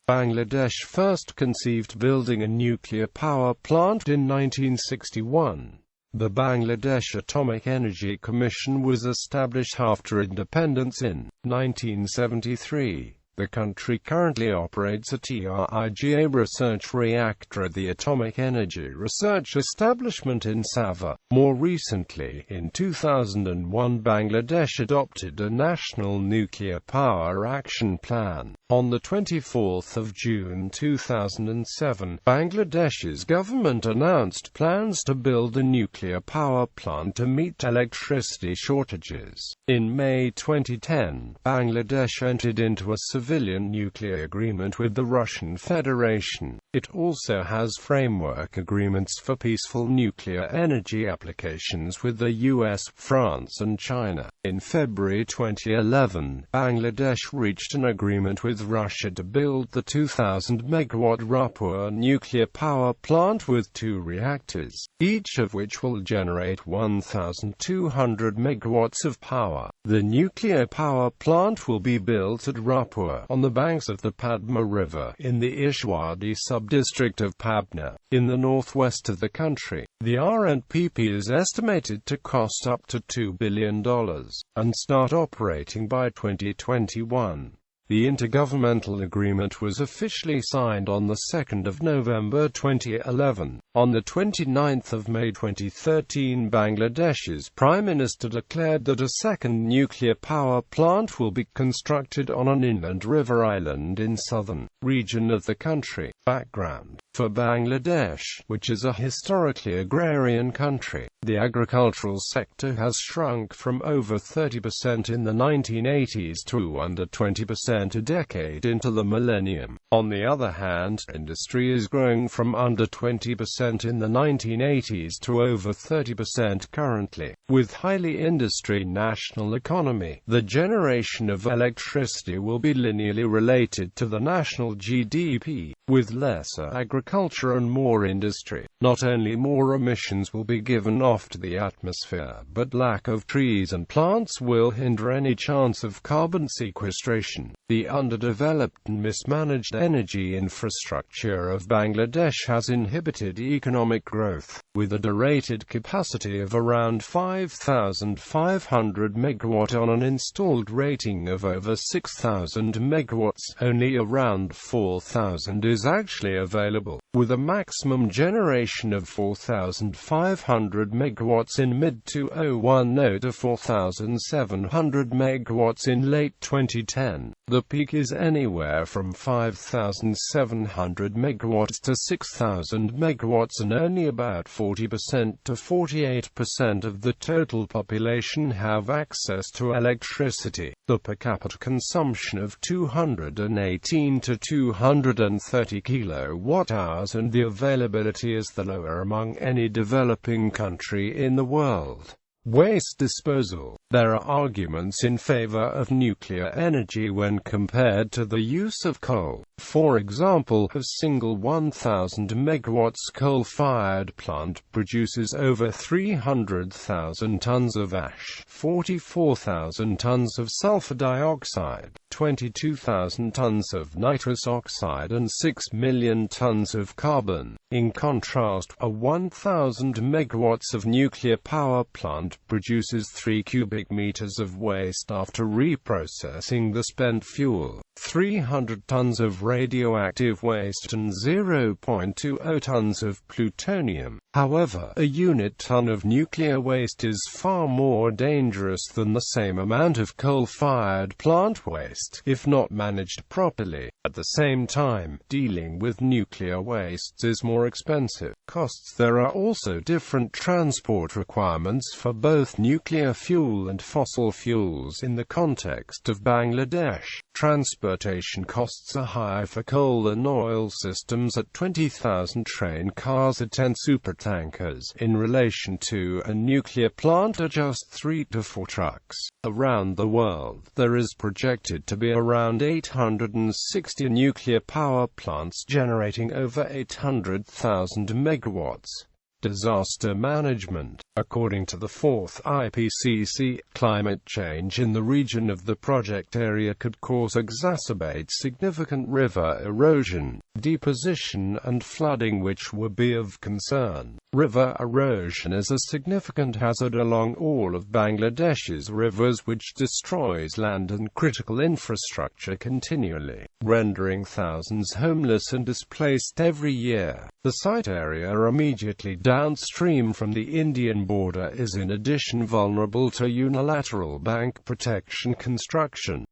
Bangladesh first conceived building a nuclear power plant in 1961. The Bangladesh Atomic Energy Commission was established after independence in 1973. The country currently operates a TRIGA research reactor at the Atomic Energy Research Establishment in Savar. More recently, in 2001, Bangladesh adopted a National Nuclear Power Action Plan. On the 24th of June 2007, Bangladesh's government announced plans to build a nuclear power plant to meet electricity shortages. In May 2010, Bangladesh entered into a civilian nuclear agreement with the Russian Federation. It also has framework agreements for peaceful nuclear energy applications with the US, France and China. In February 2011, Bangladesh reached an agreement with Russia to build the 2,000-megawatt Raipur nuclear power plant with 2 reactors, each of which will generate 1,200 megawatts of power. The nuclear power plant will be built at Raipur, on the banks of the Padma River, in the Ishwadi sub-district of Pabna, in the northwest of the country. The R&PP is estimated to cost up to $2 billion, and start operating by 2021. The intergovernmental agreement was officially signed on 2 November 2011. On 29 May 2013, Bangladesh's Prime Minister declared that a second nuclear power plant will be constructed on an inland river island in southern region of the country. Background: for Bangladesh, which is a historically agrarian country, the agricultural sector has shrunk from over 30% in the 1980s to under 20% a decade into the millennium. On the other hand, industry is growing from under 20% in the 1980s to over 30% currently. With highly industry national economy, the generation of electricity will be linearly related to the national GDP. With lesser agriculture and more industry, not only more emissions will be given off to the atmosphere, but lack of trees and plants will hinder any chance of carbon sequestration. The underdeveloped and mismanaged energy infrastructure of Bangladesh has inhibited economic growth. With a rated capacity of around 5,500 megawatt on an installed rating of over 6,000 megawatts, only around 4,000 is actually available, with a maximum generation of 4,500 megawatts in mid-2010 to 4,700 megawatts in late 2010. The peak is anywhere from 5,700 megawatts to 6,000 megawatts, and only about 40% to 48% of the total population have access to electricity. The per capita consumption of 218 to 230 kilowatt-hours, and the availability is the lower among any developing country in the world. Waste disposal. There are arguments in favor of nuclear energy when compared to the use of coal. For example, a single 1,000 megawatts coal-fired plant produces over 300,000 tons of ash, 44,000 tons of sulfur dioxide, 22,000 tons of nitrous oxide and 6 million tons of carbon. In contrast, a 1,000 megawatts of nuclear power plant produces 3 cubic meters of waste after reprocessing the spent fuel, 300 tons of radioactive waste and 0.20 tons of plutonium. However, a unit ton of nuclear waste is far more dangerous than the same amount of coal-fired plant waste, if not managed properly. At the same time, dealing with nuclear wastes is more expensive. Costs. There are also different transport requirements for both nuclear fuel and fossil fuels in the context of Bangladesh. Transportation costs are higher for coal and oil systems at 20,000 train cars or 10 supertankers, in relation to a nuclear plant at just 3 to 4 trucks. Around the world, there is projected to be around 860 nuclear power plants generating over 800,000 megawatts. Disaster management. According to the fourth IPCC, climate change in the region of the project area could exacerbate significant river erosion, deposition and flooding which would be of concern. River erosion is a significant hazard along all of Bangladesh's rivers which destroys land and critical infrastructure continually, rendering thousands homeless and displaced every year. The site area immediately downstream from the Indian border is in addition vulnerable to unilateral bank protection construction.